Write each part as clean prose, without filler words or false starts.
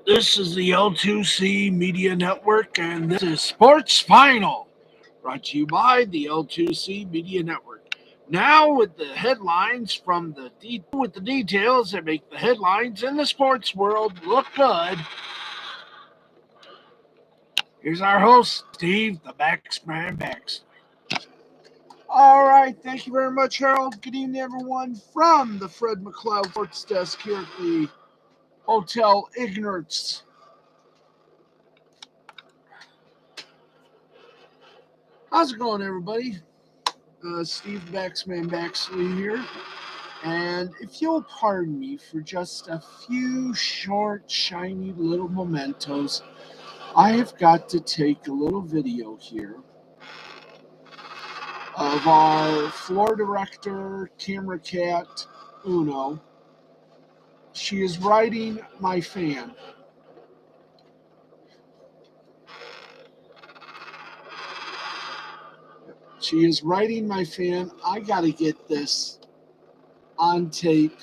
This is the L2C Media Network, and this is Sports Final, brought to you by the L2C Media Network. Now, with the headlines from with the details that make the headlines in the sports world look good, here's our host, Steve, the Baxman Baxter. All right, thank you very much, Harold. Good evening, everyone, from the Fred McLeod Sports Desk here at the Hotel Ignorance. How's it going, everybody? Steve Baxman Baxley here. And if you'll pardon me for just a few short, shiny little mementos, I have got to take a little video here of our floor director, camera cat, Uno. She is riding my fan. She is riding my fan. I got to get this on tape.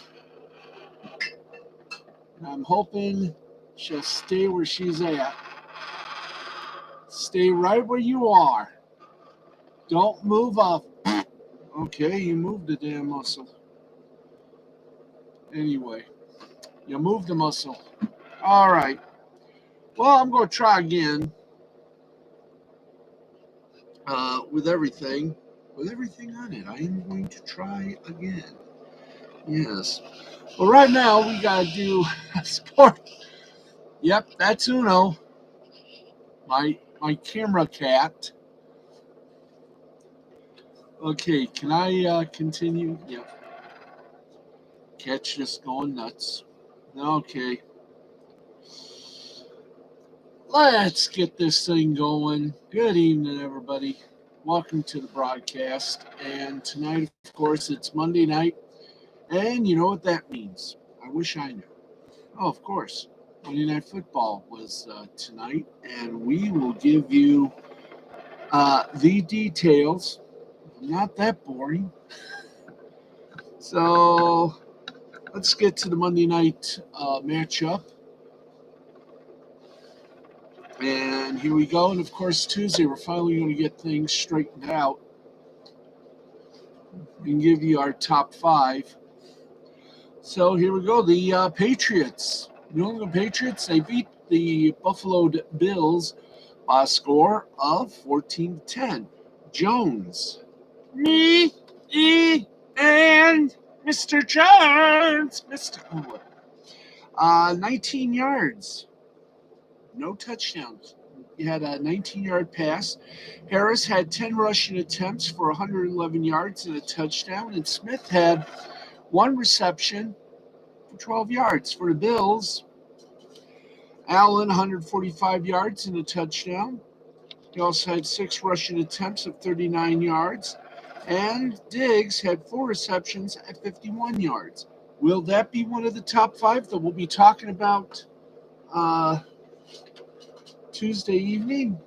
And I'm hoping she'll stay where she's at. Stay right where you are. Don't move up. Okay, you moved the damn muscle. Anyway, you moved the muscle. All right. Well, I'm going to try again with everything. With everything on it, I am going to try again. Yes. Well, right now, we got to do a sport. Yep, that's Uno. My camera cat. Okay, can I continue? Yep. Cat's just going nuts. Okay. Let's get this thing going. Good evening, everybody. Welcome to the broadcast. And tonight, of course, it's Monday night. And you know what that means. I wish I knew. Oh, of course. Monday Night Football was tonight. And we will give you the details. Not that boring. So let's get to the Monday night matchup. And here we go. And of course, Tuesday, we're finally going to get things straightened out. We can give you our top five. So here we go. The Patriots. New England Patriots, they beat the Buffalo Bills by a score of 14-10. Jones. Me, and Mr. Jones. Mr. 19 yards. No touchdowns. He had a 19-yard pass. Harris had 10 rushing attempts for 111 yards and a touchdown. And Smith had one reception for 12 yards. For the Bills, Allen, 145 yards and a touchdown. He also had 6 rushing attempts of 39 yards. And Diggs had 4 receptions at 51 yards. Will that be one of the top 5 that we'll be talking about Tuesday evening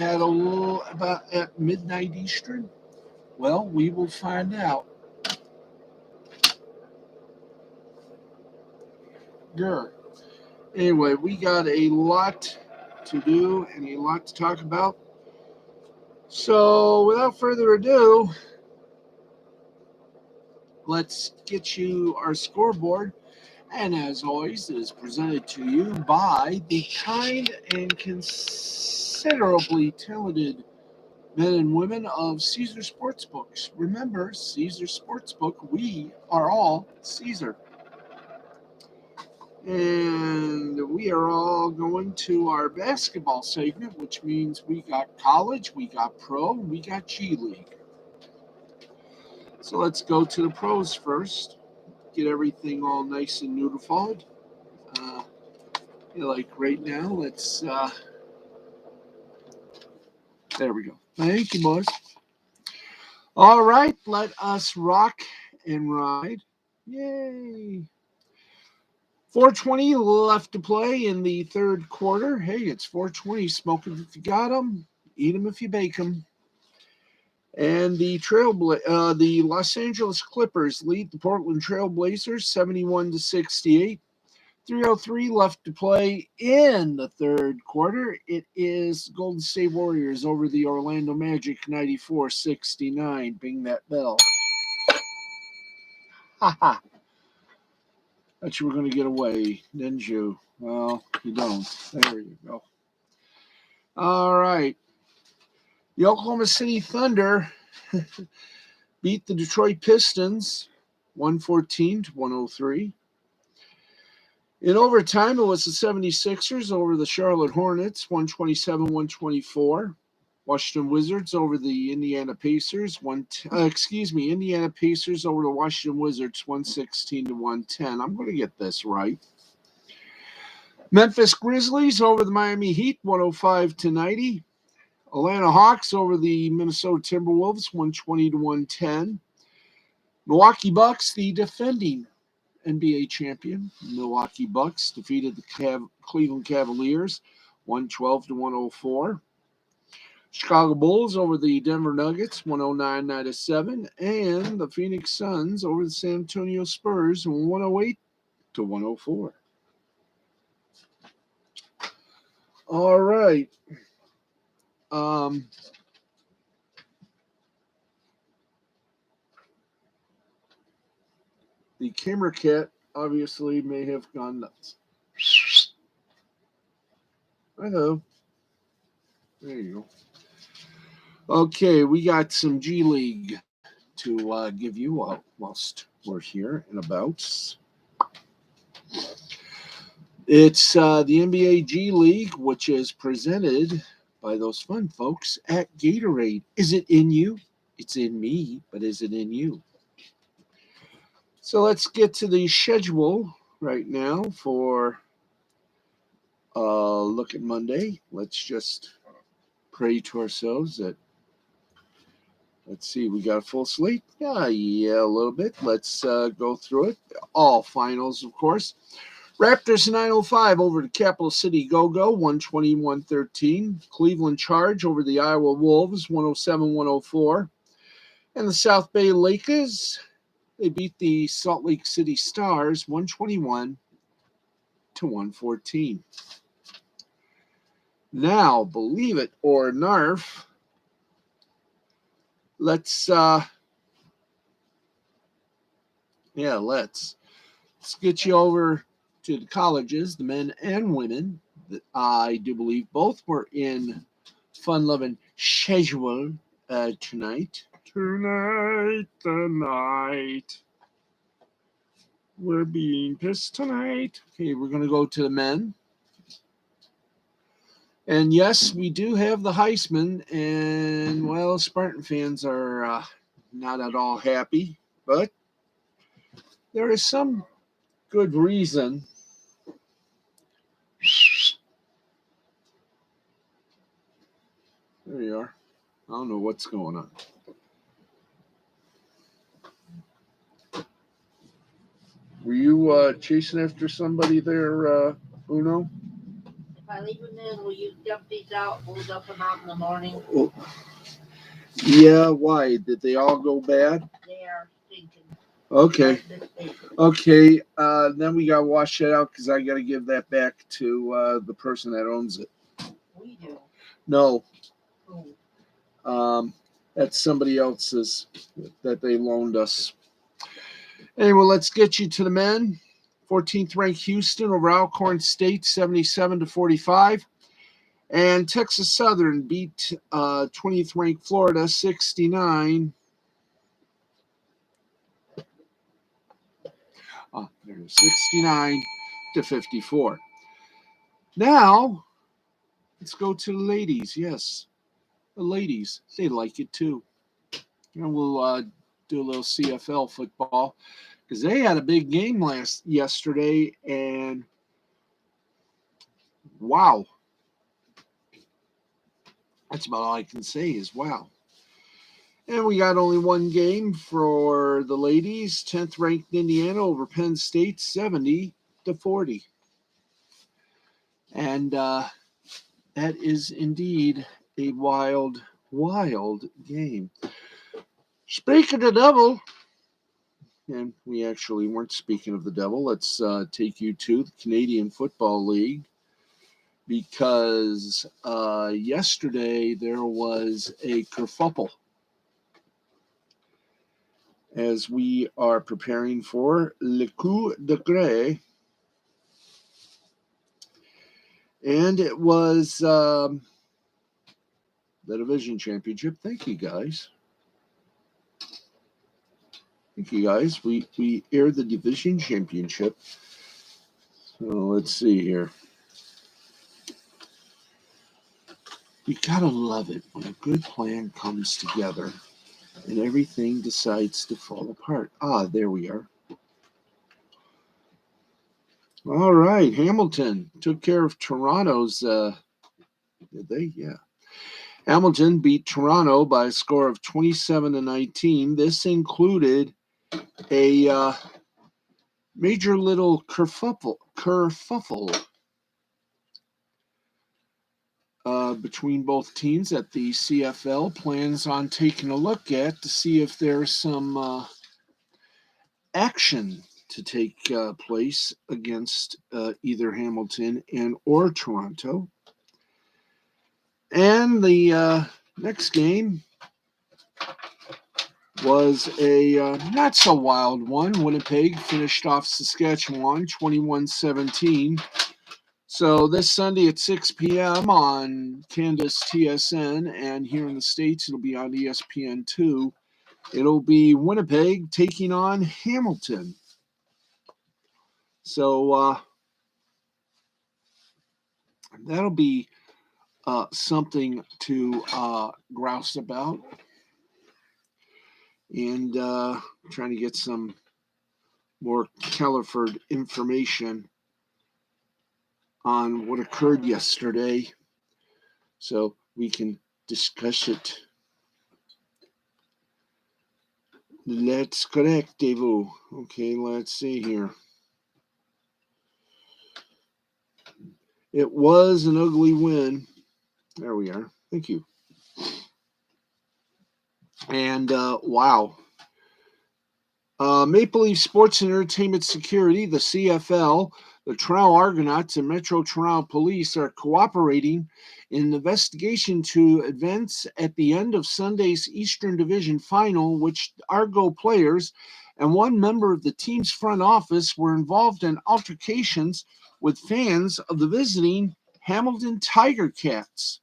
at midnight Eastern? Well, we will find out. Anyway, we got a lot to do and a lot to talk about. So, without further ado, let's get you our scoreboard. And as always, it is presented to you by the kind and considerably talented men and women of Caesar Sportsbooks. Remember, Caesar Sportsbook, we are all Caesar. And we are all going to our basketball segment, which means we got college, we got pro, we got G League. So let's go to the pros first. Get everything all nice and notified. Like right now, let's. There we go. Thank you, boys. All right, let us rock and ride. Yay. 4:20 left to play in the third quarter. Hey, it's 4:20. Smoke them if you got them. Eat them if you bake them. And the Los Angeles Clippers lead the Portland Trail Blazers 71-68. 3:03 left to play in the third quarter. It is Golden State Warriors over the Orlando Magic 94-69. Bing that bell. Ha ha. Thought you were going to get away, didn't you? Well, you don't. There you go. All right. The Oklahoma City Thunder beat the Detroit Pistons 114-103. In overtime, it was the 76ers over the Charlotte Hornets, 127-124. Washington Wizards over the Indiana Pacers, Indiana Pacers over the Washington Wizards, 116-110. I'm going to get this right. Memphis Grizzlies over the Miami Heat, 105-90. Atlanta Hawks over the Minnesota Timberwolves, 120-110. Milwaukee Bucks, the defending NBA champion, Milwaukee Bucks, defeated the Cleveland Cavaliers, 112-104. Chicago Bulls over the Denver Nuggets, 109-97. And the Phoenix Suns over the San Antonio Spurs, 108-104. All right. The camera cat obviously may have gone nuts. Hello. There you go. Okay, we got some G League to give you whilst we're here and about. It's the NBA G League, which is presented by those fun folks at Gatorade. Is it in you? It's in me, but is it in you? So let's get to the schedule right now for look at Monday. Let's just pray to ourselves that, let's see, we got a full slate? Yeah, a little bit. Let's go through it. All finals, of course. Raptors 905 over the Capital City Go-Go, 120-113. Cleveland Charge over the Iowa Wolves, 107-104. And the South Bay Lakers, they beat the Salt Lake City Stars, 121-114. Now, believe it or narf, let's get you over to the colleges, the men and women. I do believe both were in fun-loving schedule tonight. Tonight, the night. We're being pissed tonight. Okay, we're going to go to the men. And yes, we do have the Heisman, and, well, Spartan fans are not at all happy, but there is some good reason. There you are. I don't know what's going on. Were you chasing after somebody there, Uno? If I leave them in, will you dump these out? We'll dump them out in the morning. Oh. Yeah, why? Did they all go bad? They are stinking. Okay. Then we got to wash that out because I got to give that back to the person that owns it. We do. No. Who? That's somebody else's that they loaned us. Anyway, let's get you to the men. 14th ranked Houston over Alcorn State, 77-45. And Texas Southern beat 20th ranked Florida, 69. There's 69-54. Now, let's go to the ladies. Yes, the ladies, they like it too. And we'll do a little CFL football because they had a big game yesterday, and wow. That's about all I can say is wow. And we got only one game for the ladies. 10th ranked Indiana over Penn State, 70-40. And that is indeed a wild game. Speaking of the devil, and we actually weren't speaking of the devil. Let's take you to the Canadian Football League, because yesterday there was a kerfuffle as we are preparing for Le Coup de Grès. And it was the division championship. Thank you, guys. We aired the division championship. So let's see here. You gotta love it when a good plan comes together and everything decides to fall apart. Ah, there we are. All right, Hamilton took care of Toronto's. Did they? Yeah. Hamilton beat Toronto by a score of 27-19. This included a major little kerfuffle between both teams that the CFL plans on taking a look at to see if there's some action to take place against either Hamilton and or Toronto. And the next game was a not so wild one. Winnipeg finished off Saskatchewan 21-17. So this Sunday at 6 p.m. on Candace TSN, and here in the States it'll be on ESPN2. It'll be Winnipeg taking on Hamilton. So that'll be something to grouse about. And trying to get some more Kellerford information on what occurred yesterday so we can discuss it. Let's correctez-vous. Okay, let's see here. It was an ugly win. There we are. Thank you. And wow. Maple Leaf Sports and Entertainment Security, the CFL, the Toronto Argonauts, and Metro Toronto Police are cooperating in an investigation to events at the end of Sunday's Eastern Division Final, which Argo players and one member of the team's front office were involved in altercations with fans of the visiting Hamilton Tiger Cats.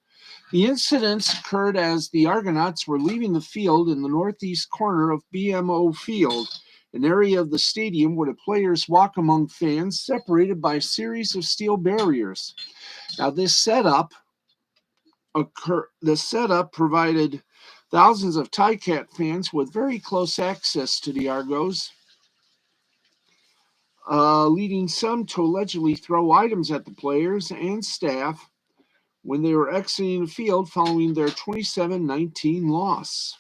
The incidents occurred as the Argonauts were leaving the field in the northeast corner of BMO Field, an area of the stadium where the players walk among fans separated by a series of steel barriers. Now, this setup provided thousands of Ticat fans with very close access to the Argos, leading some to allegedly throw items at the players and staff when they were exiting the field following their 27-19 loss.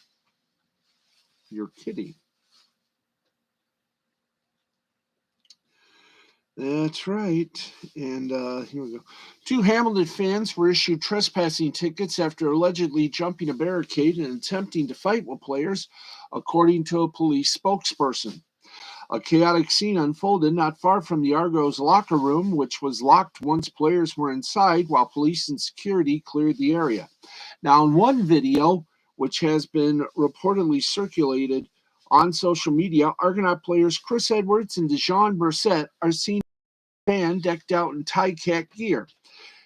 You're kidding. That's right. And here we go. 2 Hamilton fans were issued trespassing tickets after allegedly jumping a barricade and attempting to fight with players, according to a police spokesperson. A chaotic scene unfolded not far from the Argos locker room, which was locked once players were inside while police and security cleared the area. Now, in one video, which has been reportedly circulated on social media, Argonaut players Chris Edwards and Dejon Brissett are seen fan decked out in Ticat gear.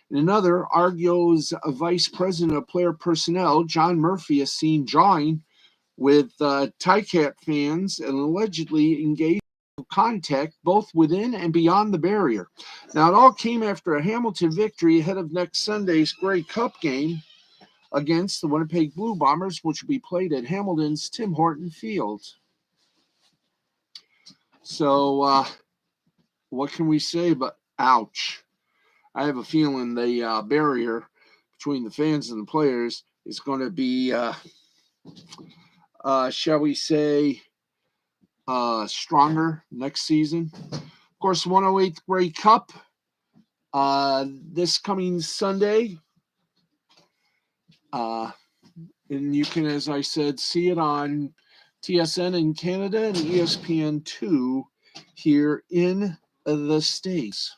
In another, Argos Vice President of Player Personnel, John Murphy, is seen drawing with Ticat fans and allegedly engaged in contact both within and beyond the barrier. Now, it all came after a Hamilton victory ahead of next Sunday's Grey Cup game against the Winnipeg Blue Bombers, which will be played at Hamilton's Tim Horton Field. So, what can we say but ouch? I have a feeling the barrier between the fans and the players is going to be, shall we say, stronger next season. Of course, 108th Grey Cup this coming Sunday. And you can, as I said, see it on TSN in Canada, and ESPN2 here in the States.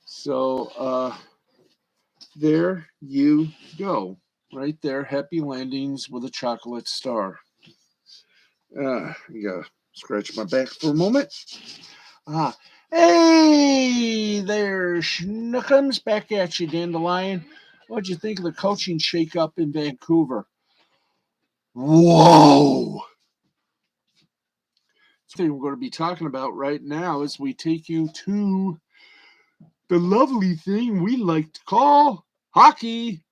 So there you go. Right there, happy landings with a chocolate star. You gotta scratch my back for a moment. Hey there, Schnookums, back at you, Dandelion. What'd you think of the coaching shakeup in Vancouver? Whoa! The thing we're going to be talking about right now as we take you to the lovely thing we like to call hockey.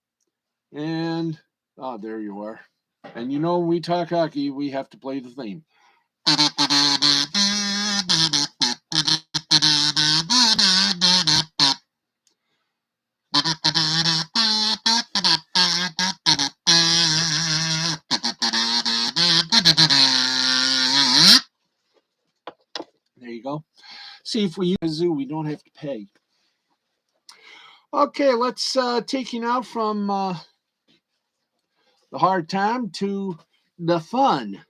And, there you are. And you know, when we talk hockey, we have to play the theme. There you go. See, if we use a zoo, we don't have to pay. Okay, let's take you now from the hard time to the fun.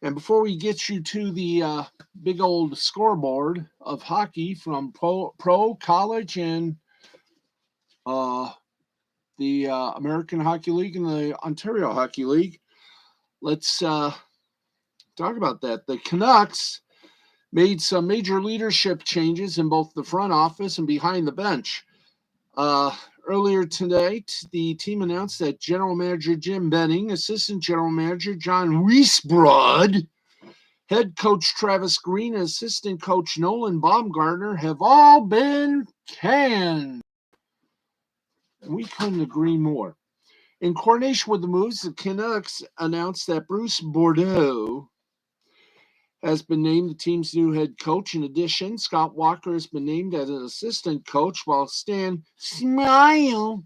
And before we get you to the big old scoreboard of hockey from pro college, and the American Hockey League and the Ontario Hockey League, let's talk about that. The Canucks made some major leadership changes in both the front office and behind the bench. Earlier tonight, the team announced that General Manager Jim Benning, Assistant General Manager John Weisbrod, Head Coach Travis Green, and Assistant Coach Nolan Baumgartner have all been canned. We couldn't agree more. In coordination with the moves, the Canucks announced that Bruce Bordeaux has been named the team's new head coach. In addition, Scott Walker has been named as an assistant coach, while Stan Smile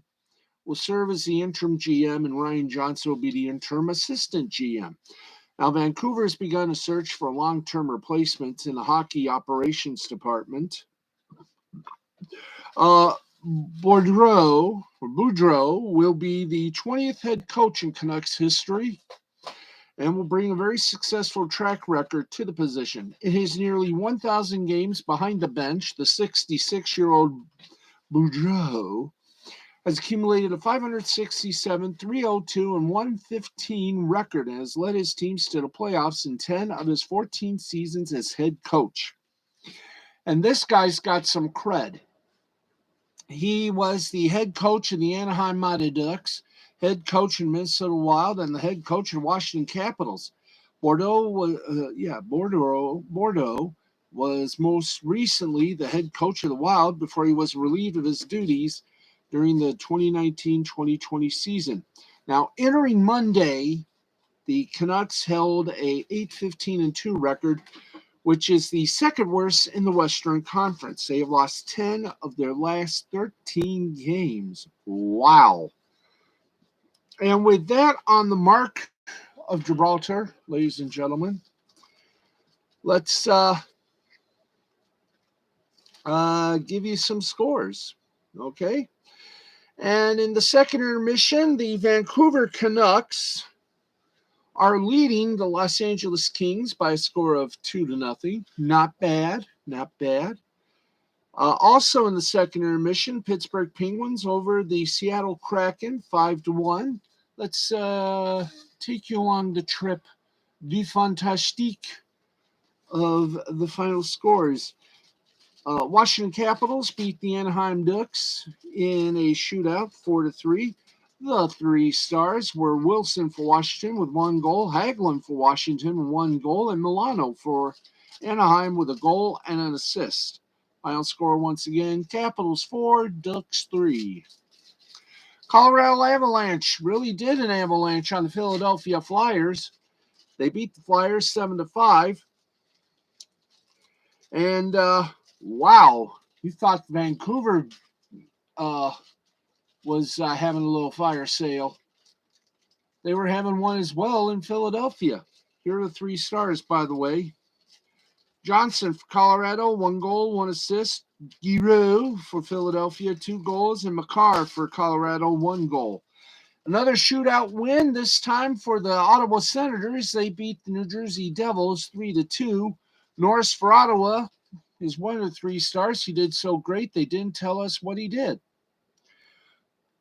will serve as the interim GM, and Ryan Johnson will be the interim assistant GM. Now, Vancouver has begun a search for long-term replacements in the hockey operations department. Boudreau will be the 20th head coach in Canucks history and will bring a very successful track record to the position. In his nearly 1,000 games behind the bench, the 66-year-old Boudreau has accumulated a 567, 302, and 115 record and has led his teams to the playoffs in 10 of his 14 seasons as head coach. And this guy's got some cred. He was the head coach of the Anaheim Mighty Ducks, head coach in Minnesota Wild, and the head coach of Washington Capitals. Bordeaux was most recently the head coach of the Wild before he was relieved of his duties during the 2019-2020 season. Now, entering Monday, the Canucks held a 8-15-2 record, which is the second worst in the Western Conference. They have lost 10 of their last 13 games. Wow. And with that on the mark of Gibraltar, ladies and gentlemen, let's give you some scores, okay? And in the second intermission, the Vancouver Canucks are leading the Los Angeles Kings by a score of 2-0. Not bad, not bad. Also in the second intermission, Pittsburgh Penguins over the Seattle Kraken 5-1. Let's take you along the trip du fantastique of the final scores. Washington Capitals beat the Anaheim Ducks in a shootout 4-3. The three stars were Wilson for Washington with 1 goal, Hagelin for Washington with 1 goal, and Milano for Anaheim with a goal and an assist. Final score once again, Capitals 4, Ducks 3. Colorado Avalanche really did an avalanche on the Philadelphia Flyers. They beat the Flyers 7-5. And wow, you thought Vancouver was having a little fire sale. They were having one as well in Philadelphia. Here are the 3 stars, by the way. Johnson for Colorado, 1 goal, 1 assist. Giroux for Philadelphia, 2 goals. And Makar for Colorado, 1 goal. Another shootout win, this time for the Ottawa Senators. They beat the New Jersey Devils 3-2. Norris for Ottawa is 1 of 3 stars. He did so great, they didn't tell us what he did.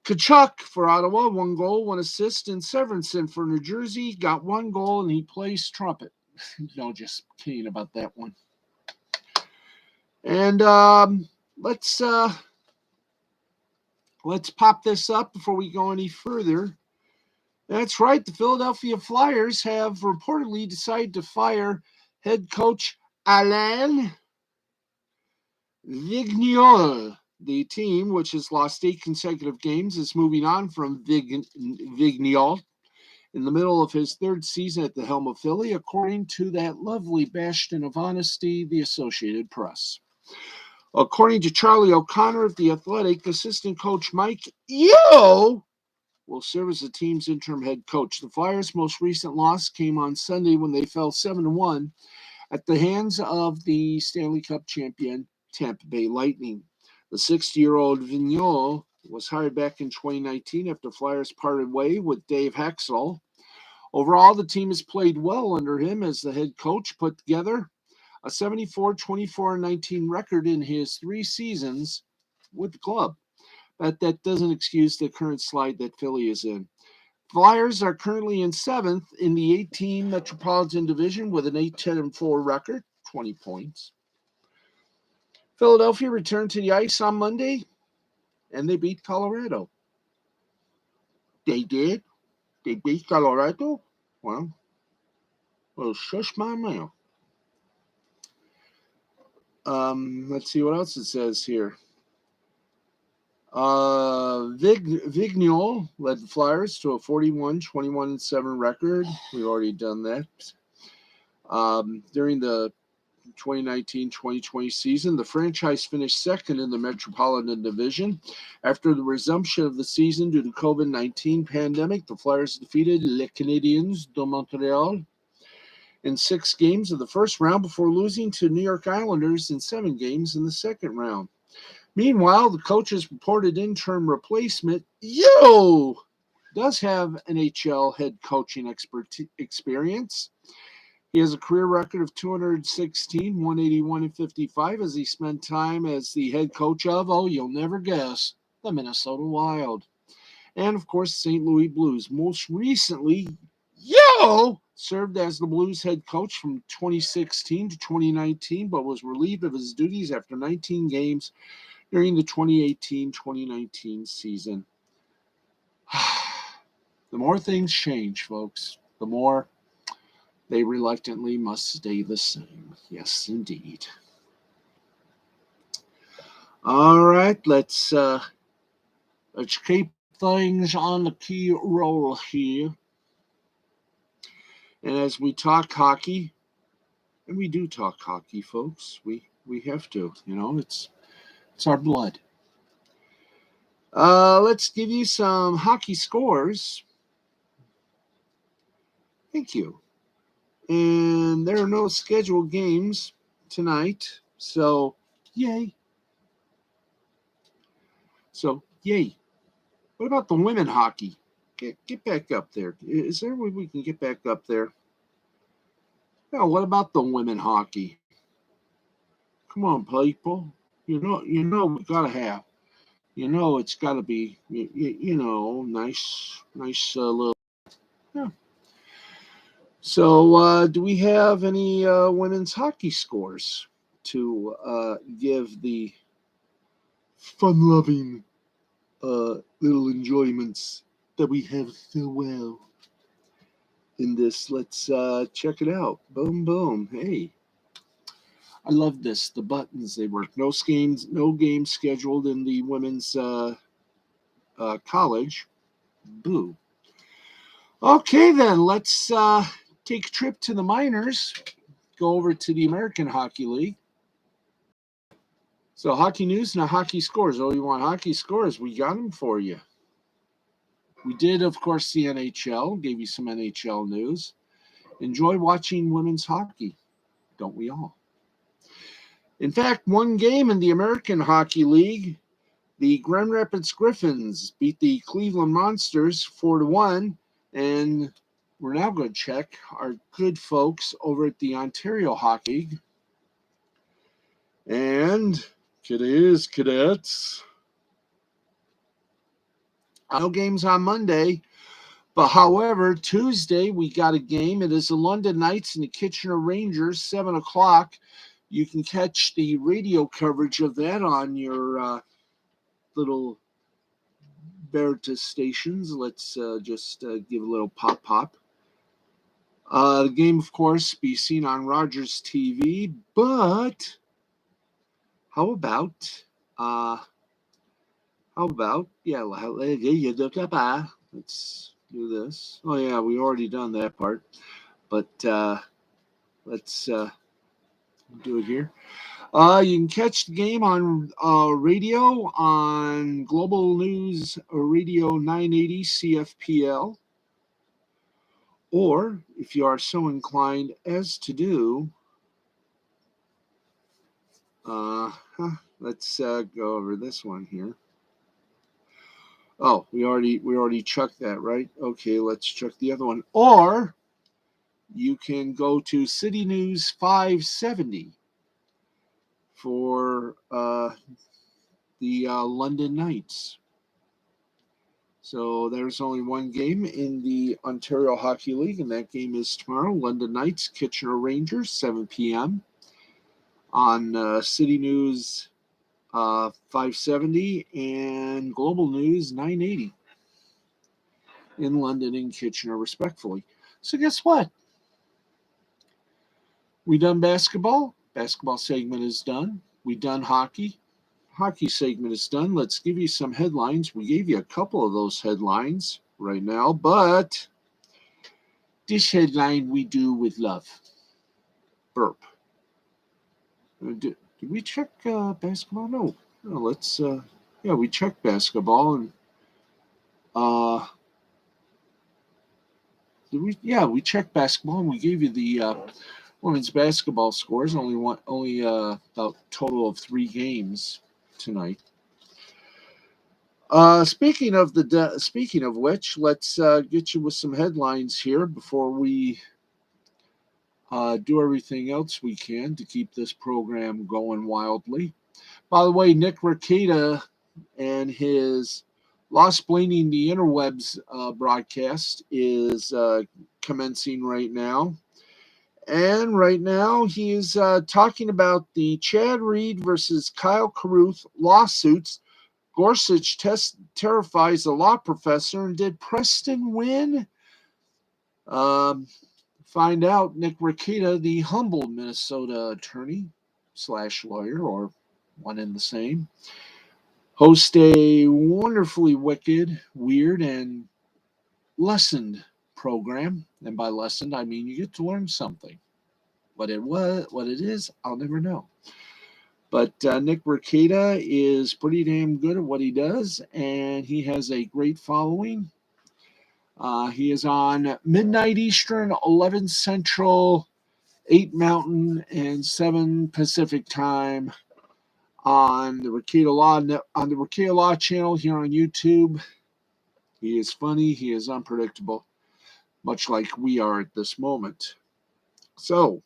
Kachuk for Ottawa, 1 goal, 1 assist, and Severinsen for New Jersey got 1 goal, and he plays trumpet. No, just kidding about that one. And let's pop this up before we go any further. That's right, the Philadelphia Flyers have reportedly decided to fire head coach Alain Vigneault. The team, which has lost 8 consecutive games, is moving on from Vigneault in the middle of his 3rd season at the helm of Philly, according to that lovely bastion of honesty, the Associated Press. According to Charlie O'Connor of The Athletic, assistant coach Mike Yeo will serve as the team's interim head coach. The Flyers' most recent loss came on Sunday when they fell 7-1 at the hands of the Stanley Cup champion Tampa Bay Lightning. The 60-year-old Vigneault was hired back in 2019 after Flyers parted way with Dave Hextall. Overall, the team has played well under him as the head coach, put together a 74-24-19 record in his 3 seasons with the club. But that doesn't excuse the current slide that Philly is in. Flyers are currently in 7th in the 18 Metropolitan Division with an 8-10-4 record, 20 points. Philadelphia returned to the ice on Monday, and they beat Colorado. They did? They beat Colorado? Well, shush my mouth. Let's see what else it says here. Vigneault led the Flyers to a 41-21-7 record. We've already done that. During the 2019-2020 season, the franchise finished 2nd in the Metropolitan Division. After the resumption of the season due to COVID-19 pandemic, the Flyers defeated Les Canadiens de Montreal in 6 games of the first round before losing to New York Islanders in 7 games in the second round. Meanwhile, the coach's reported interim replacement, does have NHL head coaching experience. He has a career record of 216, 181, and 55 as he spent time as the head coach of, you'll never guess, the Minnesota Wild. And, of course, St. Louis Blues. Most recently, served as the Blues head coach from 2016 to 2019, but was relieved of his duties after 19 games during the 2018-2019 season. The more things change, folks, the more they reluctantly must stay the same. Yes, indeed. All right, let's keep things on the key roll here. And as we talk hockey, and we do talk hockey, folks, we have to, it's our blood. Let's give you some hockey scores. Thank you. And there are no scheduled games tonight, so yay. What about the women hockey? Get back up there. Is there a way we can get back up there? Yeah, what about the women hockey? Come on, people. We gotta have. It's gotta be. Nice little. Yeah. So, do we have any women's hockey scores to give the fun-loving little enjoyments that we have so well in this? Let's check it out. Boom, boom. Hey, I love this. The buttons, they work. No games scheduled in the women's college. Boo. Okay, then let's take a trip to the minors. Go over to the American Hockey League. So hockey news and hockey scores. Oh, you want hockey scores? We got them for you. We did, of course, the NHL. Gave you some NHL news. Enjoy watching women's hockey. Don't we all? In fact, one game in the American Hockey League The Grand Rapids Griffins beat the Cleveland Monsters 4-1, and we're now going to check our good folks over at the Ontario Hockey League. And cadets. No games on Monday, but however, Tuesday we got a game. It is the London Knights and the Kitchener Rangers, 7 o'clock. You can catch the radio coverage of that on your little Veritas stations. Let's just give a little pop. The game, of course, be seen on Rogers TV, but how about let's do this. Oh yeah, we already done that part, but let's do it here. You can catch the game on radio on Global News Radio 980 CFPL, or if you are so inclined as to do, let's go over this one here. Oh, we already checked that, right? Okay, let's check the other one. Or you can go to City News 570 for the London Knights. So there's only one game in the Ontario Hockey League, and that game is tomorrow. London Knights, Kitchener Rangers, 7 p.m. on City News 570 and Global News 980 in London and Kitchener, respectfully. So guess what? We done basketball. Basketball segment is done. We done hockey. Hockey segment is done. Let's give you some headlines. We gave you a couple of those headlines right now, but this headline we do with love. Burp. Did we check basketball? No. Let's we checked basketball and we checked basketball and we gave you the women's basketball scores. Only about total of 3 games tonight. Speaking of which, let's get you with some headlines here before we do everything else we can to keep this program going wildly. By the way, Nick Ricada and his Lost Blaming the Interwebs broadcast is commencing right now. And right now he's talking about the Chad Reed versus Kyle Carruth lawsuits. Gorsuch terrifies a law professor, and did Preston win? Find out. Nick Ricada, the humble Minnesota attorney / lawyer, or one and the same, host a wonderfully wicked, weird, and lessened program. And by lessened, I mean you get to learn something. What it is, I'll never know. But Nick Ricada is pretty damn good at what he does, and he has a great following. He is on midnight Eastern, 11 Central, 8 Mountain, and 7 Pacific time on the Ricada Law channel here on YouTube. He is funny. He is unpredictable, much like we are at this moment. So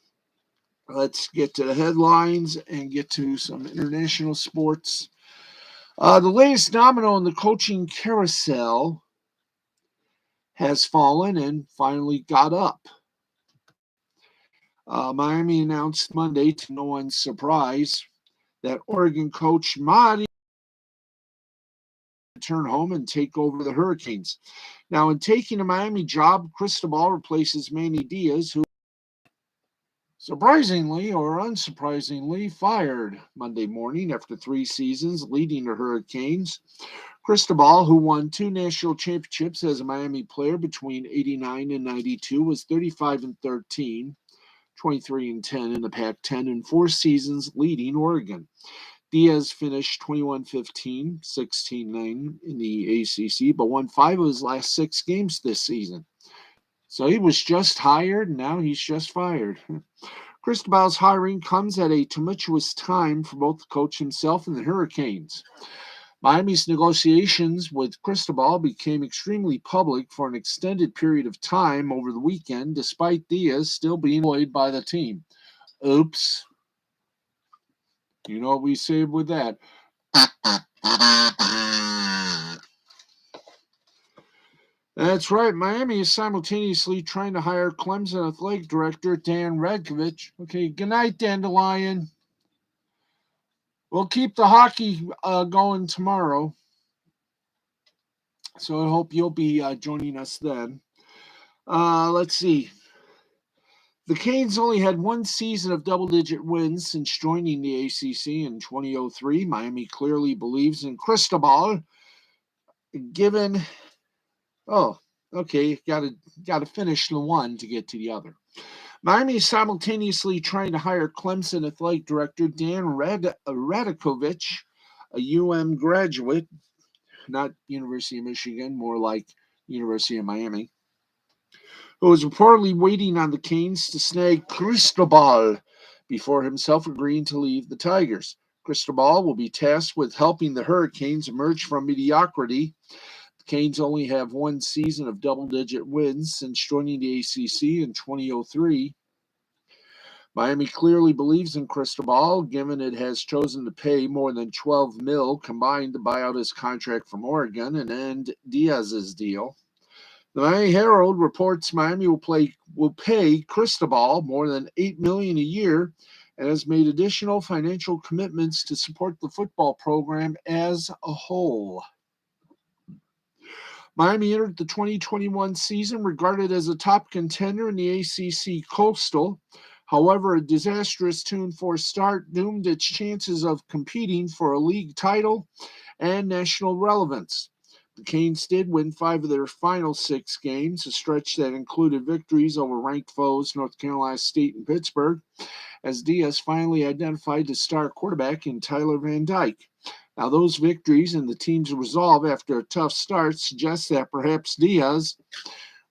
let's get to the headlines and get to some international sports. The latest domino in the coaching carousel has fallen and finally got up. Miami announced Monday, to no one's surprise, that Oregon coach Marty return home and take over the Hurricanes. Now, in taking the Miami job, Cristobal replaces Manny Diaz, who surprisingly or unsurprisingly fired Monday morning after 3 seasons leading the Hurricanes. Cristobal, who won 2 national championships as a Miami player between 89 and 92, was 35-13, 23-10 in the Pac-10 in 4 seasons leading Oregon. Diaz finished 21-15, 16-9 in the ACC, but won 5 of his last 6 games this season. So he was just hired, and now he's just fired. Cristobal's hiring comes at a tumultuous time for both the coach himself and the Hurricanes. Miami's negotiations with Cristobal became extremely public for an extended period of time over the weekend, despite Diaz still being employed by the team. Oops. You know what we say with that. That's right. Miami is simultaneously trying to hire Clemson athletic director Dan Radkovich. Okay, good night, Dandelion. We'll keep the hockey going tomorrow. So I hope you'll be joining us then. Let's see. The Canes only had one season of double-digit wins since joining the ACC in 2003. Miami clearly believes in Cristobal, given... Oh, okay, got to finish the one to get to the other. Miami is simultaneously trying to hire Clemson athletic director Dan Radakovich, a graduate, not University of Michigan, more like University of Miami, who is reportedly waiting on the Canes to snag Cristobal before himself agreeing to leave the Tigers. Cristobal will be tasked with helping the Hurricanes emerge from mediocrity. The Canes only have one season of double-digit wins since joining the ACC in 2003. Miami clearly believes in Cristobal, given it has chosen to pay more than $12 million combined to buy out his contract from Oregon and end Diaz's deal. The Miami Herald reports Miami will pay Cristobal more than $8 million a year and has made additional financial commitments to support the football program as a whole. Miami entered the 2021 season regarded as a top contender in the ACC Coastal. However, a disastrous 2-4 start doomed its chances of competing for a league title and national relevance. The Canes did win 5 of their final 6 games, a stretch that included victories over ranked foes North Carolina State and Pittsburgh, as Diaz finally identified the star quarterback in Tyler Van Dyke. Now, those victories and the team's resolve after a tough start suggest that perhaps Diaz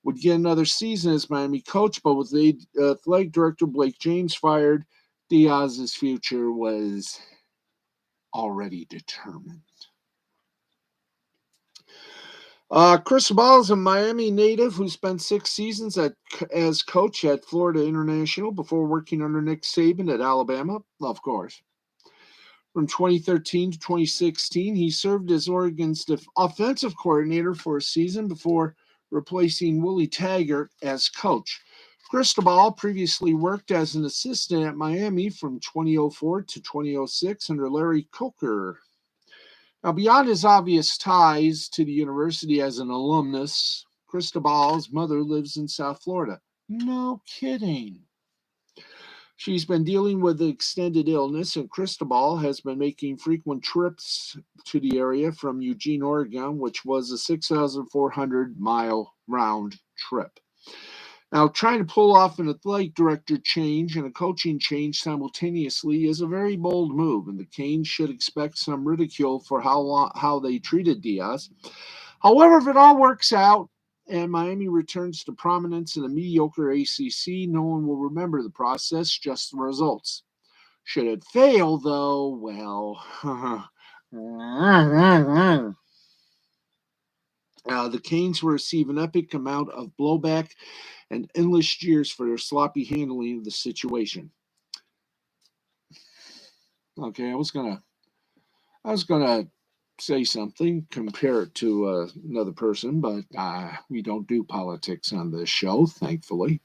would get another season as Miami coach, but with the athletic director Blake James fired, Diaz's future was already determined. Cristobal is a Miami native who spent 6 seasons as coach at Florida International before working under Nick Saban at Alabama, of course. From 2013 to 2016, he served as Oregon's offensive coordinator for a season before replacing Willie Taggart as coach. Cristobal previously worked as an assistant at Miami from 2004 to 2006 under Larry Coker. Now, beyond his obvious ties to the university as an alumnus, Cristobal's mother lives in South Florida. No kidding. She's been dealing with extended illness, and Cristobal has been making frequent trips to the area from Eugene, Oregon, which was a 6,400-mile round trip. Now, trying to pull off an athletic director change and a coaching change simultaneously is a very bold move, and the Canes should expect some ridicule for how they treated Diaz. However, if it all works out and Miami returns to prominence in a mediocre ACC, no one will remember the process, just the results. Should it fail, though, well, the Canes will receive an epic amount of blowback and endless jeers for their sloppy handling of the situation. Okay, I was gonna say something, compare it to another person, but we don't do politics on this show, thankfully.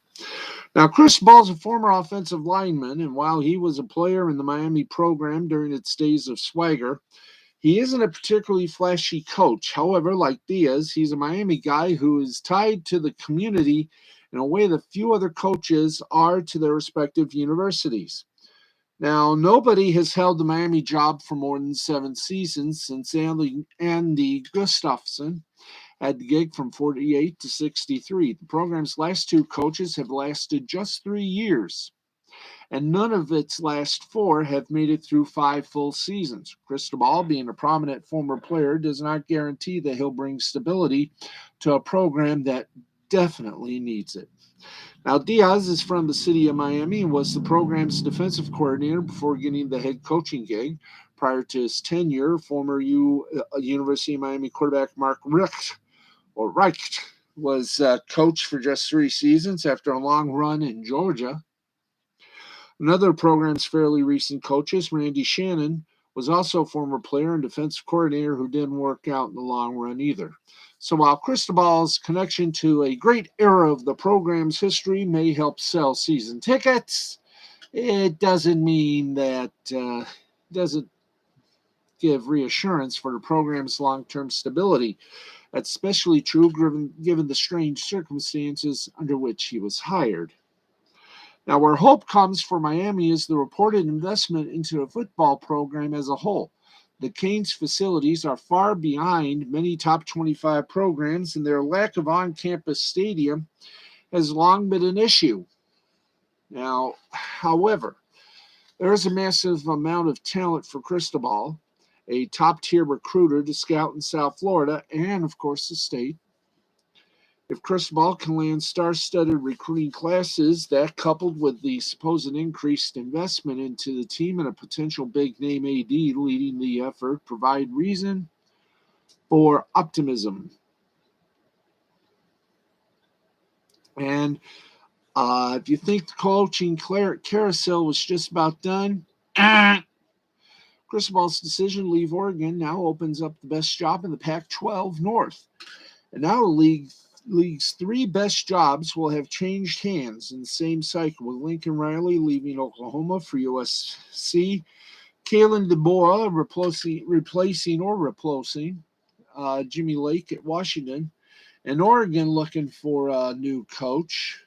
Now, Cristobal is a former offensive lineman, and while he was a player in the Miami program during its days of swagger, he isn't a particularly flashy coach. However, like Diaz, he's a Miami guy who is tied to the community in a way that few other coaches are to their respective universities. Now, nobody has held the Miami job for more than 7 seasons since Andy Gustafson had the gig from 48 to 63. The program's last 2 coaches have lasted just 3 years, and none of its last 4 have made it through 5 full seasons. Cristobal, being a prominent former player, does not guarantee that he'll bring stability to a program that definitely needs it. Now, Diaz is from the city of Miami and was the program's defensive coordinator before getting the head coaching gig. Prior to his tenure, former University of Miami quarterback Mark Richt was coached for just 3 seasons after a long run in Georgia. Another program's fairly recent coaches, Randy Shannon, was also a former player and defensive coordinator who didn't work out in the long run either. So while Cristobal's connection to a great era of the program's history may help sell season tickets, it doesn't mean that doesn't give reassurance for the program's long-term stability. That's especially true given the strange circumstances under which he was hired. Now, where hope comes for Miami is the reported investment into the football program as a whole. The Canes facilities are far behind many top 25 programs, and their lack of on-campus stadium has long been an issue. Now, however, there is a massive amount of talent for Cristobal, a top-tier recruiter to scout in South Florida and, of course, the state. If Cristobal can land star-studded recruiting classes, that coupled with the supposed increased investment into the team and a potential big-name AD leading the effort, provide reason for optimism. And if you think the coaching carousel was just about done, Cristobal's decision to leave Oregon now opens up the best job in the Pac-12 North. And now the league's 3 best jobs will have changed hands in the same cycle, with Lincoln Riley leaving Oklahoma for USC, Kalen DeBoer replacing Jimmy Lake at Washington, and Oregon looking for a new coach.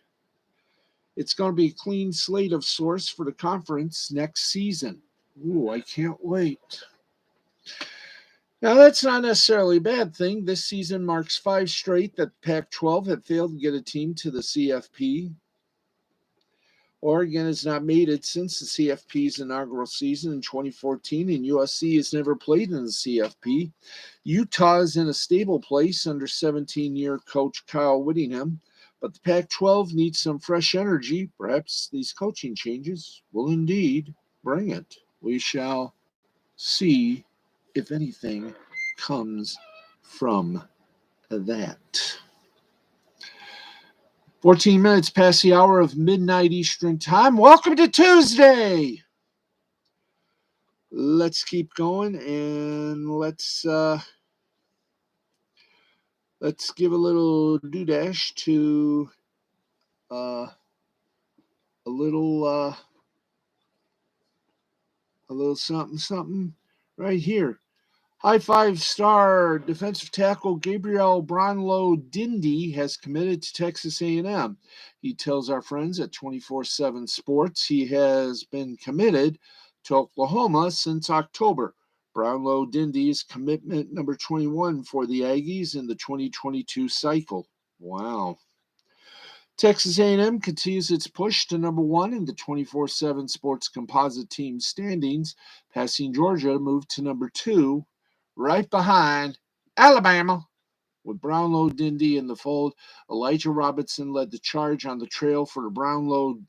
It's going to be a clean slate of sorts for the conference next season. Ooh, I can't wait. Now, that's not necessarily a bad thing. This season marks 5 straight that the Pac-12 have failed to get a team to the CFP. Oregon has not made it since the CFP's inaugural season in 2014, and USC has never played in the CFP. Utah is in a stable place under 17-year coach Kyle Whittingham, but the Pac-12 needs some fresh energy. Perhaps these coaching changes will indeed bring it. We shall see if anything comes from that. 14 minutes past the hour of midnight Eastern time. Welcome to Tuesday. Let's keep going and let's give a little doodash to a little something right here. High 5-star defensive tackle Gabriel Brownlow Dindy has committed to Texas A&M. He tells our friends at 24/7 Sports he has been committed to Oklahoma since October. Brownlow Dindy is commitment number 21 for the Aggies in the 2022 cycle. Wow. Texas A&M continues its push to number 1 in the 24/7 Sports composite team standings, passing Georgia to move to number 2, right behind Alabama. With Brownlow Dindy in the fold, Elijah Robinson led the charge on the trail for Brownlow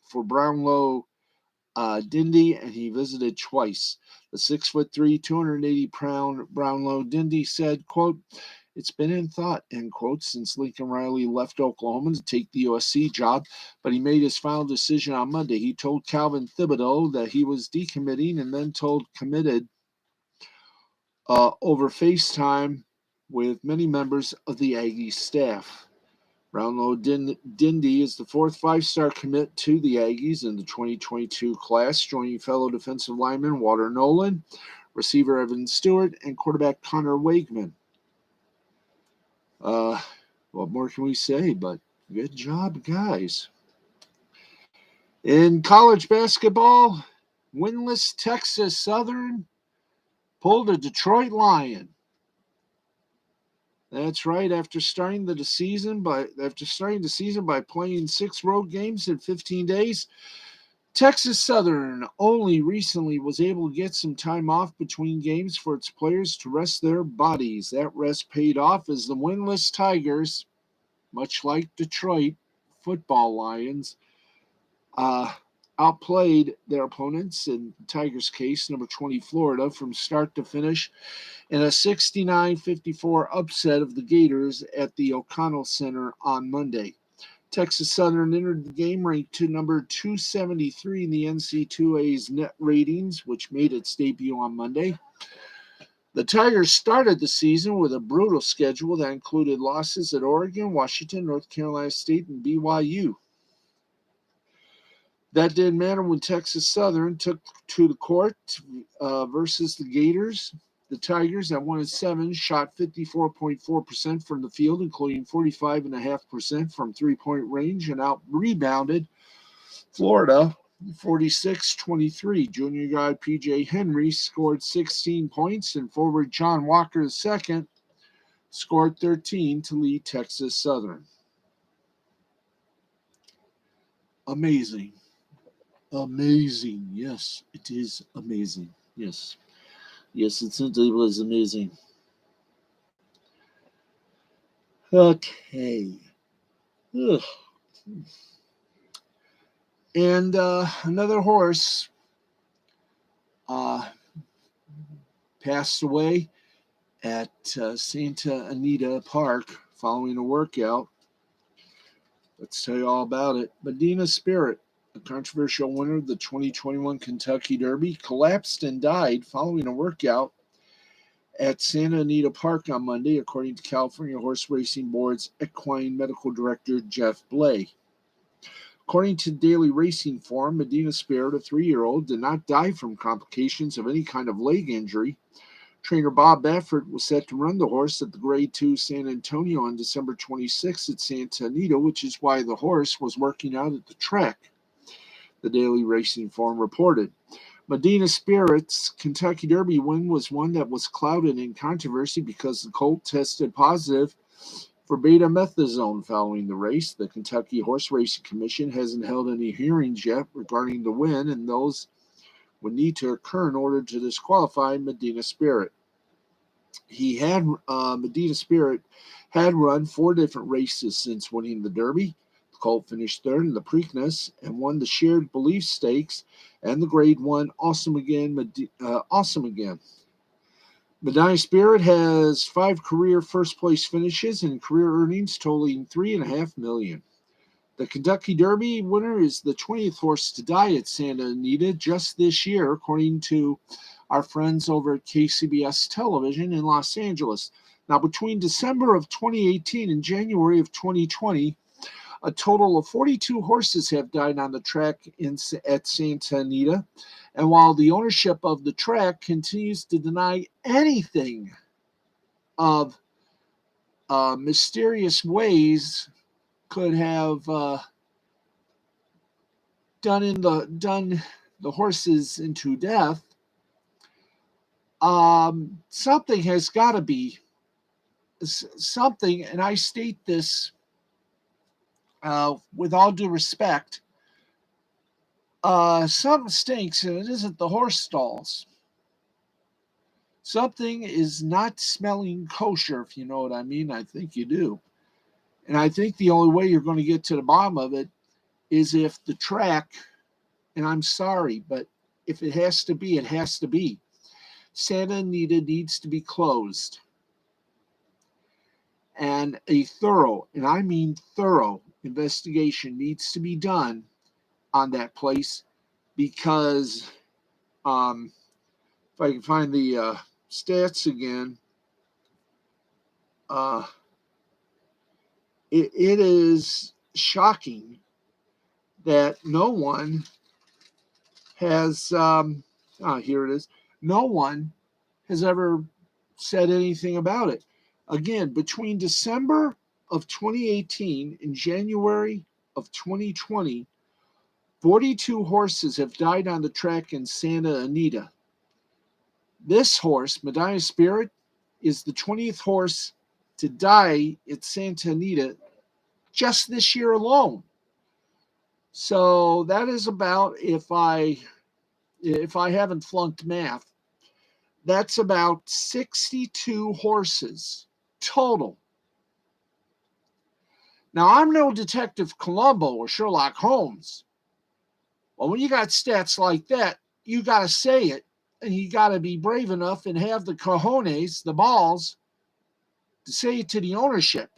Dindy, and he visited twice. The 6'3", 280-pound Brownlow Dindy said, quote, "It's been in thought," end quote, since Lincoln Riley left Oklahoma to take the USC job, but he made his final decision on Monday. He told Calvin Thibodeau that he was decommitting and then told committed over FaceTime with many members of the Aggie staff. Brownlow Dindy is the 4th 5-star commit to the Aggies in the 2022 class, joining fellow defensive lineman Walter Nolan, receiver Evan Stewart, and quarterback Connor Wakeman. What more can we say? But good job, guys. In college basketball, winless Texas Southern pulled a Detroit Lion. That's right. After starting the season by playing 6 road games in 15 days, Texas Southern only recently was able to get some time off between games for its players to rest their bodies. That rest paid off as the winless Tigers, much like Detroit, football Lions outplayed their opponents, in Tigers' case, number 20 Florida, from start to finish in a 69-54 upset of the Gators at the O'Connell Center on Monday. Texas Southern entered the game ranked to number 273 in the NC2A's net ratings, which made its debut on Monday. The Tigers started the season with a brutal schedule that included losses at Oregon, Washington, North Carolina State, and BYU. That didn't matter when Texas Southern took to the court versus the Gators. The Tigers, at 1-7, shot 54.4% from the field, including 45.5% from three-point range, and out-rebounded Florida 46-23. Junior guard P.J. Henry scored 16 points, and forward John Walker II scored 13 to lead Texas Southern. Amazing. Amazing. Yes, it is amazing. Yes. Yes, it simply was amazing. Okay. Ugh. And another horse passed away at Santa Anita Park following a workout. Let's tell you all about it. Medina Spirit, a controversial winner of the 2021 Kentucky Derby, collapsed and died following a workout at Santa Anita Park on Monday, according to California Horse Racing Board's equine medical director, Jeff Blay. According to Daily Racing Form, Medina Spirit, a 3-year-old, did not die from complications of any kind of leg injury. Trainer Bob Baffert was set to run the horse at the Grade 2 San Antonio on December 26 at Santa Anita, which is why the horse was working out at the track, the Daily Racing Form reported. Medina Spirit's Kentucky Derby win was one that was clouded in controversy because the colt tested positive for betamethasone following the race. The Kentucky Horse Racing Commission hasn't held any hearings yet regarding the win, and those would need to occur in order to disqualify Medina Spirit. Medina Spirit had run 4 different races since winning the Derby. The colt finished third in the Preakness and won the Shared Belief Stakes and the Grade 1 Awesome Again. Medina Spirit has 5 career first-place finishes and career earnings totaling $3.5 million. The Kentucky Derby winner is the 20th horse to die at Santa Anita just this year, according to our friends over at KCBS Television in Los Angeles. Now, between December of 2018 and January of 2020, a total of 42 horses have died on the track at Santa Anita. And while the ownership of the track continues to deny anything of mysterious ways could have done the horses into death, something has got to be something, and I state this with all due respect. Something stinks, and it isn't the horse stalls. Something is not smelling kosher, if you know what I mean. I think you do. And I think the only way you're going to get to the bottom of it is if the track, and I'm sorry, but if it has to be, it has to be. Santa Anita needs to be closed. And a thorough, and I mean thorough, investigation needs to be done on that place, because if I can find the stats again, it is shocking that no one has, here it is, no one has ever said anything about it. Again, between December of 2018 and January of 2020, 42 horses have died on the track in Santa Anita. This horse, Medina Spirit, is the 20th horse to die at Santa Anita just this year alone. So that is about, if I haven't flunked math, that's about 62 horses total. Now, I'm no Detective Columbo or Sherlock Holmes. Well, when you got stats like that, you got to say it, and you got to be brave enough and have the cojones, the balls, to say it to the ownership.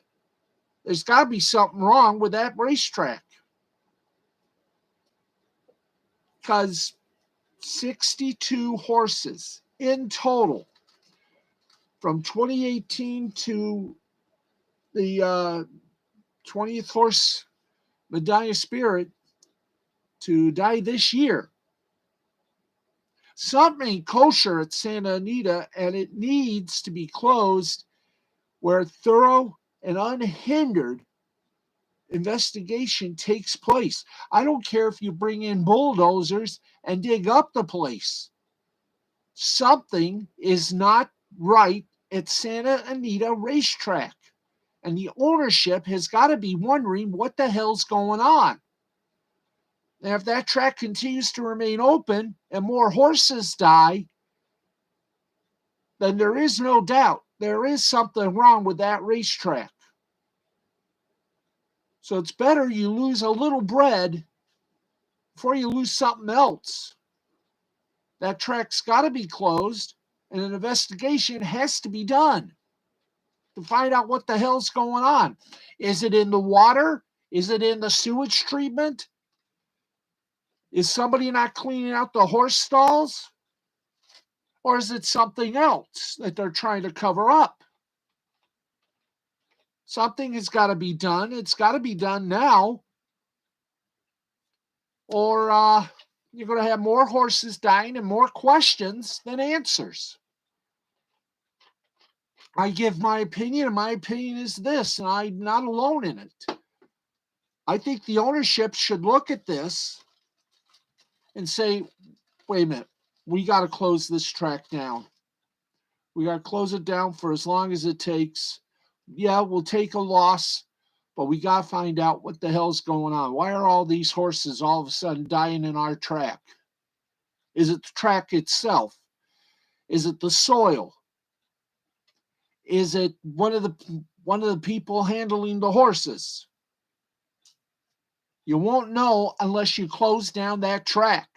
There's got to be something wrong with that racetrack. Because 62 horses in total from 2018 to the 20th horse, Medina Spirit, to die this year. Something ain't kosher at Santa Anita, and it needs to be closed where thorough and unhindered investigation takes place. I don't care if you bring in bulldozers and dig up the place. Something is not right at Santa Anita Racetrack, and the ownership has got to be wondering what the hell's going on. And if that track continues to remain open and more horses die, then there is no doubt there is something wrong with that racetrack. So it's better you lose a little bread before you lose something else. That track's got to be closed, and an investigation has to be done to find out what the hell's going on. Is it in the water? Is it in the sewage treatment? Is somebody not cleaning out the horse stalls? Or is it something else that they're trying to cover up? Something has got to be done. It's got to be done now. Or you're going to have more horses dying and more questions than answers. I give my opinion, and my opinion is this, and I'm not alone in it. I think the ownership should look at this and say, wait a minute, we got to close this track down. We got to close it down for as long as it takes. Yeah, we'll take a loss, but we got to find out what the hell's going on. Why are all these horses all of a sudden dying in our track? Is it the track itself? Is it the soil? Is it one of the people handling the horses? You won't know unless you close down that track.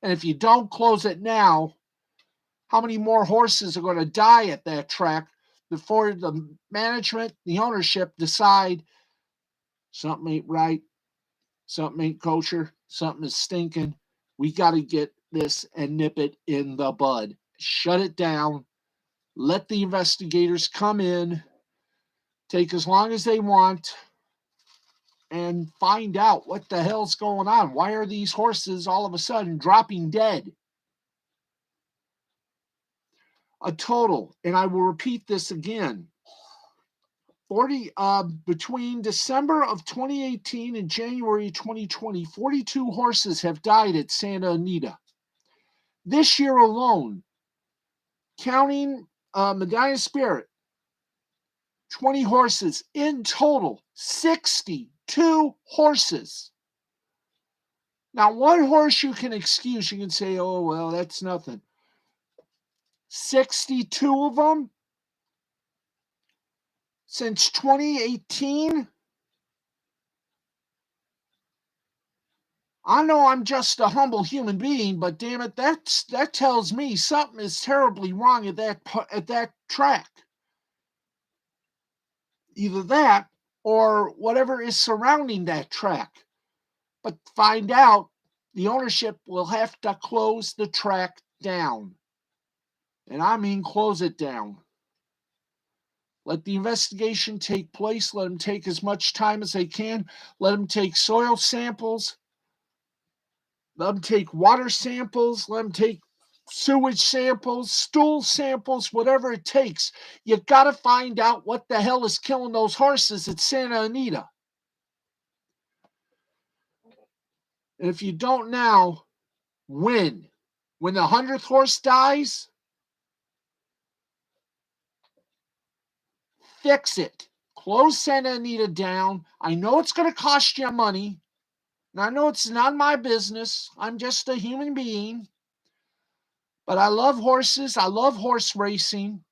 And if you don't close it now, how many more horses are going to die at that track before the management, the ownership decide something ain't right, something ain't kosher, something is stinking. We got to get this and nip it in the bud. Shut it down. Let the investigators come in, take as long as they want, and find out what the hell's going on. Why are these horses all of a sudden dropping dead? A total, and I will repeat this again, between December of 2018 and January 2020, 42 horses have died at Santa Anita. This year alone, counting Medina Spirit, 20 horses in total, 62 horses. Now, one horse you can excuse. You can say, oh, well, that's nothing. 62 of them since 2018. I know I'm just a humble human being, but damn it, that tells me something is terribly wrong at that track. Either that or whatever is surrounding that track. But find out, the ownership will have to close the track down. And I mean close it down. Let the investigation take place. Let them take as much time as they can. Let them take soil samples. Let them take water samples. Let them take sewage samples, stool samples, whatever it takes. You got to find out what the hell is killing those horses at Santa Anita. And if you don't now, when? When the 100th horse dies? Fix it. Close Santa Anita down. I know it's going to cost you money. And I know it's not my business. I'm just a human being. But I love horses. I love horse racing.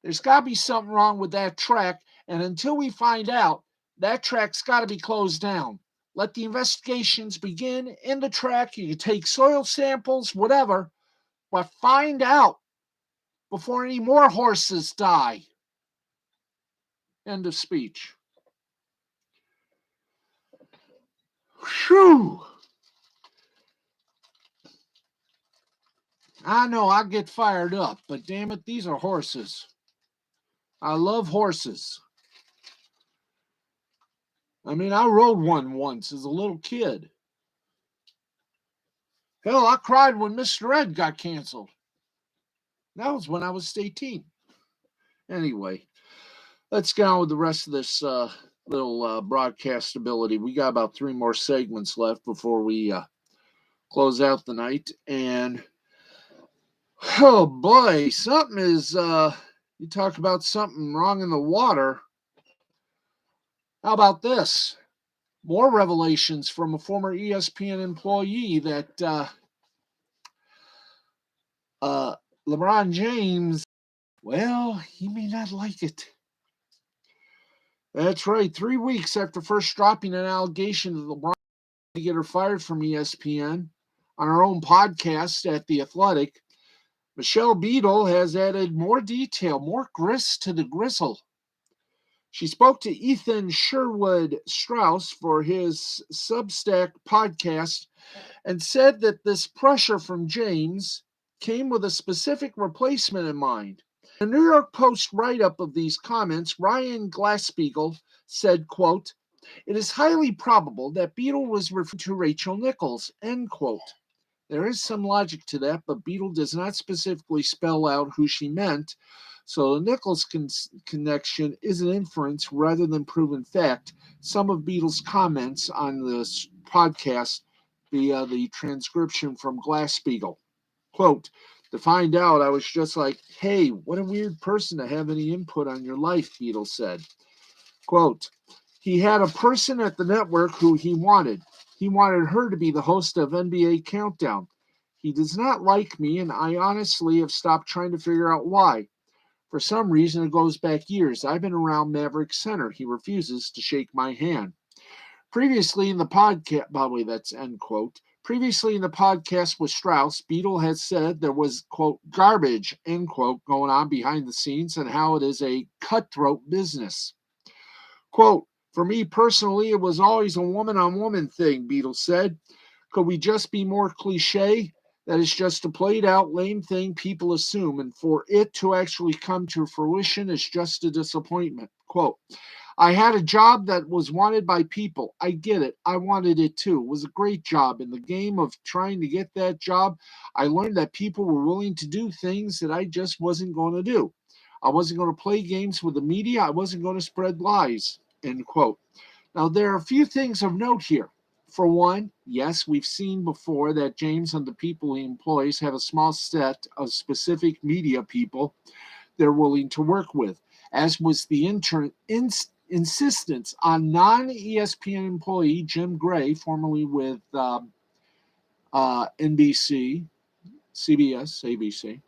There's got to be something wrong with that track. And until we find out, that track's got to be closed down. Let the investigations begin in the track. You can take soil samples, whatever, but find out before any more horses die. End of speech. Whew. I know I get fired up, but damn it, these are horses. I love horses. I mean, I rode one once as a little kid. Hell, I cried when Mr. Ed got canceled. That was when I was 18. Anyway, let's get on with the rest of this little broadcastability. We got about 3 more segments left before we close out the night. And, oh boy, something is, you talk about something wrong in the water. How about this? More revelations from a former ESPN employee that LeBron James, well, he may not like it. That's right. 3 weeks after first dropping an allegation that LeBron to get her fired from ESPN on her own podcast at The Athletic, Michelle Beadle has added more detail, more grist to the gristle. She spoke to Ethan Sherwood Strauss for his Substack podcast and said that this pressure from James came with a specific replacement in mind. In a New York Post write-up of these comments, Ryan Glasspiegel said, quote, "It is highly probable that Beadle was referring to Rachel Nichols," end quote. There is some logic to that, but Beadle does not specifically spell out who she meant, so the Nichols connection is an inference rather than proven fact. Some of Beadle's comments on this podcast via the transcription from Glasspiegel. Quote, "To find out, I was just like, hey, what a weird person to have any input on your life," Beadle said. Quote, "He had a person at the network who he wanted. He wanted her to be the host of NBA Countdown. He does not like me, and I honestly have stopped trying to figure out why. For some reason, it goes back years. I've been around Maverick Center. He refuses to shake my hand." Previously in the podcast, by the way, that's end quote. Previously in the podcast with Strauss, Beadle had said there was, quote, garbage, end quote, going on behind the scenes and how it is a cutthroat business. Quote, "For me personally, it was always a woman-on-woman thing," Beadle said. "Could we just be more cliche? That is just a played-out, lame thing people assume, and for it to actually come to fruition is just a disappointment." Quote, "I had a job that was wanted by people. I get it. I wanted it too. It was a great job. In the game of trying to get that job, I learned that people were willing to do things that I just wasn't going to do. I wasn't going to play games with the media. I wasn't going to spread lies," end quote. Now, there are a few things of note here. For one, yes, we've seen before that James and the people he employs have a small set of specific media people they're willing to work with, as was the insistence on non-ESPN employee Jim Gray, formerly with NBC, CBS, ABC,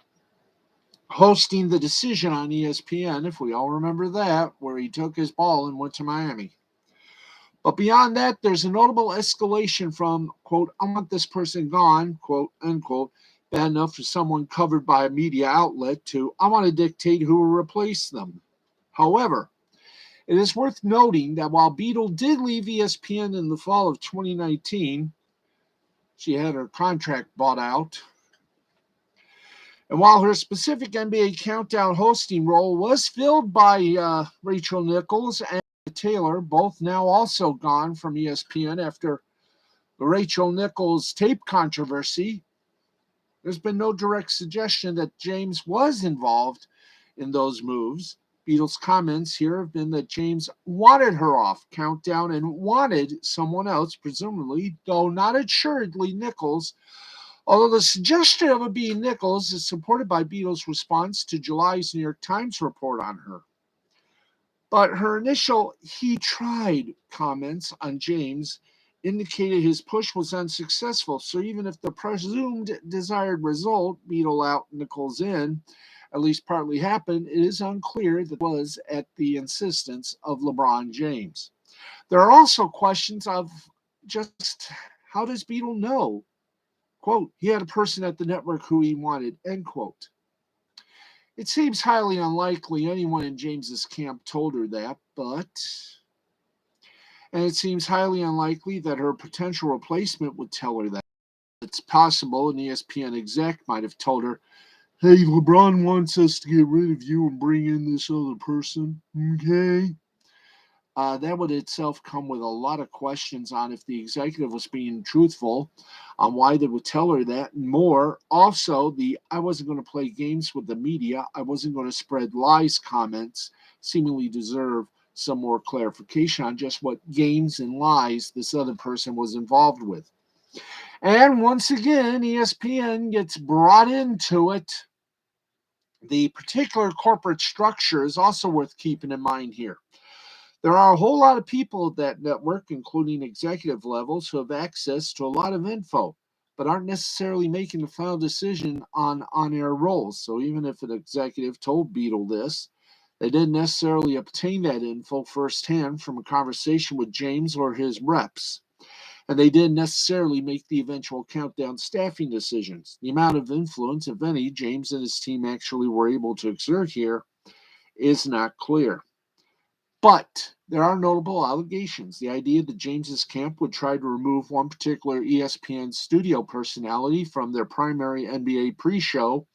hosting The Decision on ESPN, if we all remember that, where he took his ball and went to Miami. But beyond that, there's a notable escalation from, quote, "I want this person gone," quote, unquote, bad enough for someone covered by a media outlet, to "I want to dictate who will replace them." However, it is worth noting that while Beadle did leave ESPN in the fall of 2019, she had her contract bought out. And while her specific NBA Countdown hosting role was filled by Rachel Nichols and Taylor, both now also gone from ESPN after the Rachel Nichols tape controversy, there's been no direct suggestion that James was involved in those moves. Beadle's comments here have been that James wanted her off Countdown and wanted someone else, presumably, though not assuredly Nichols, although the suggestion of it being Nichols is supported by Beadle's response to July's New York Times report on her. But her initial "he tried" comments on James indicated his push was unsuccessful. So even if the presumed desired result, Beadle out, Nichols in, at least partly happened, it is unclear that it was at the insistence of LeBron James. There are also questions of just how does Beadle know? Quote, he had a person at the network who he wanted, end quote. It seems highly unlikely anyone in James's camp told her that, and it seems highly unlikely that her potential replacement would tell her that. It's possible an ESPN exec might have told her, hey, LeBron wants us to get rid of you and bring in this other person, okay? That would itself come with a lot of questions on if the executive was being truthful, on why they would tell her that, and more. Also, I wasn't going to play games with the media, I wasn't going to spread lies comments seemingly deserve some more clarification on just what games and lies this other person was involved with. And once again, ESPN gets brought into it. The particular corporate structure is also worth keeping in mind here. There are a whole lot of people at that network, including executive levels, who have access to a lot of info, but aren't necessarily making the final decision on on-air roles. So even if an executive told Beadle this, they didn't necessarily obtain that info firsthand from a conversation with James or his reps. And they didn't necessarily make the eventual countdown staffing decisions. The amount of influence, if any, James and his team actually were able to exert here is not clear. But there are notable allegations. The idea that James's camp would try to remove one particular ESPN studio personality from their primary NBA pre-show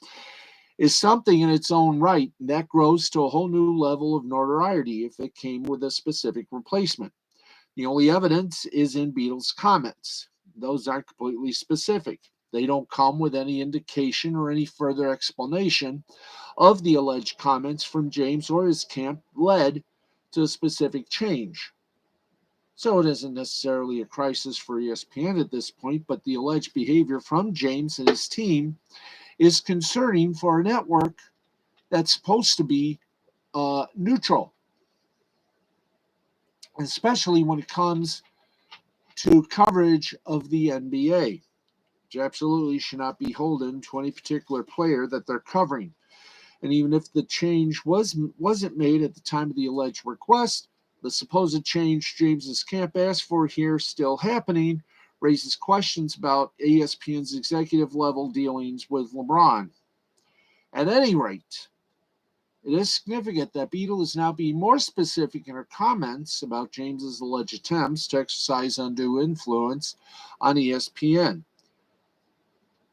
is something in its own right, and that grows to a whole new level of notoriety if it came with a specific replacement. The only evidence is in Beadle's comments. Those aren't completely specific. They don't come with any indication or any further explanation of the alleged comments from James or his camp led to a specific change. So it isn't necessarily a crisis for ESPN at this point, but the alleged behavior from James and his team is concerning for a network that's supposed to be neutral, especially when it comes to coverage of the NBA, which absolutely should not be beholden to any particular player that they're covering. And even if the change wasn't made at the time of the alleged request, the supposed change James's camp asked for here still happening raises questions about ESPN's executive level dealings with LeBron. At any rate, it is significant that Beadle is now being more specific in her comments about James's alleged attempts to exercise undue influence on ESPN.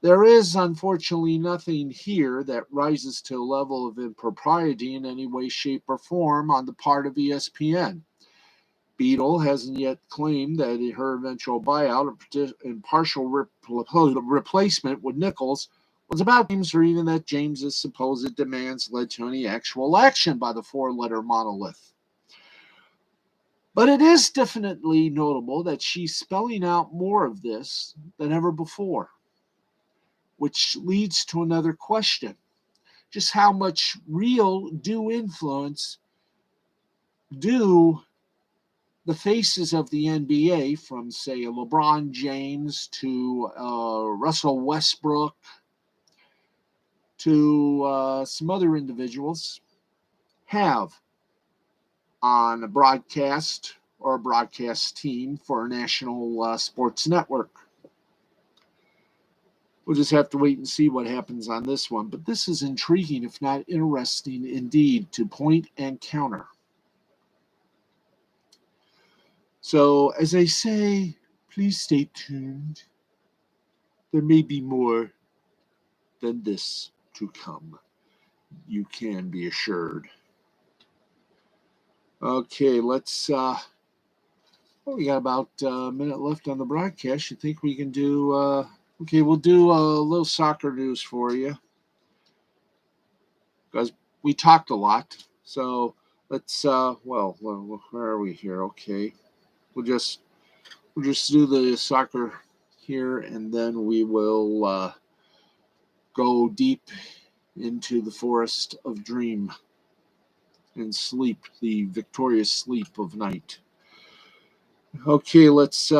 There is, unfortunately, nothing here that rises to a level of impropriety in any way, shape, or form on the part of ESPN. Beadle hasn't yet claimed that her eventual buyout and partial replacement with Nichols was about James, or even that James's supposed demands led to any actual action by the four-letter monolith. But it is definitely notable that she's spelling out more of this than ever before, which leads to another question. Just how much real due influence do the faces of the NBA, from, say, a LeBron James to Russell Westbrook to some other individuals, have on a broadcast or a broadcast team for a national sports network? We'll just have to wait and see what happens on this one. But this is intriguing, if not interesting indeed, to point and counter. So, as I say, please stay tuned. There may be more than this to come. You can be assured. Okay, let's we got about a minute left on the broadcast. You think we can do okay, we'll do a little soccer news for you, because we talked a lot. So let's well, where are we here? Okay. We'll just do the soccer here, and then we will go deep into the forest of dream and sleep, the victorious sleep of night. Okay, let's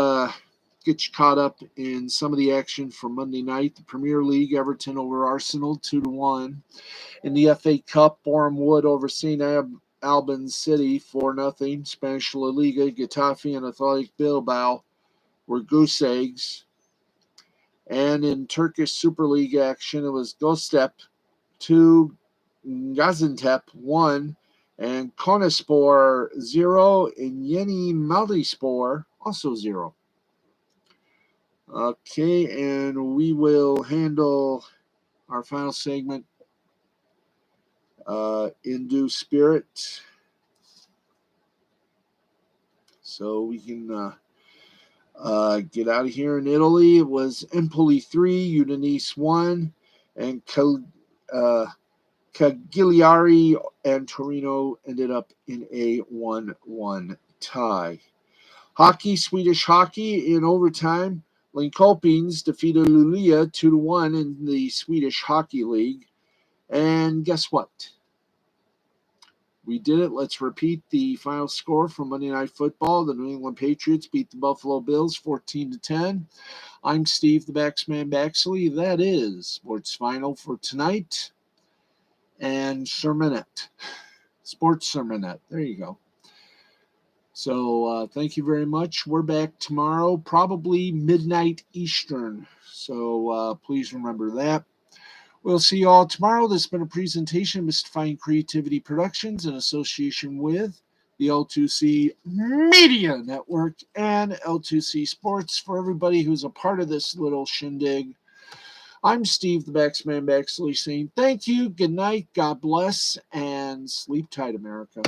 get you caught up in some of the action from Monday night. The Premier League, Everton over Arsenal 2-1. In the FA Cup, Boreham Wood over St. Albans City 4-0. Spanish La Liga, Getafe and Athletic Bilbao were goose eggs. And in Turkish Super League action, it was Göztepe 2, Gaziantep 1, and Konyaspor 0, and Yeni Malatyaspor also 0. Okay, and we will handle our final segment in due spirit. So we can get out of here. In Italy, it was Empoli 3, Udinese 1, and Cagliari and Torino ended up in a 1-1 tie. Hockey, Swedish hockey in overtime. Linköpings defeated Luleå 2-1 in the Swedish Hockey League. And guess what? We did it. Let's repeat the final score from Monday Night Football. The New England Patriots beat the Buffalo Bills 14-10. I'm Steve the Baxman Baxley. That is Sports Final for tonight. And Sermonette. Sports Sermonette. There you go. So thank you very much. We're back tomorrow, probably midnight Eastern. So please remember that. We'll see you all tomorrow. This has been a presentation of Mystifying Creativity Productions in association with the L2C Media Network and L2C Sports. For everybody who's a part of this little shindig, I'm Steve the Baxman Baxley saying thank you, good night, God bless, and sleep tight, America.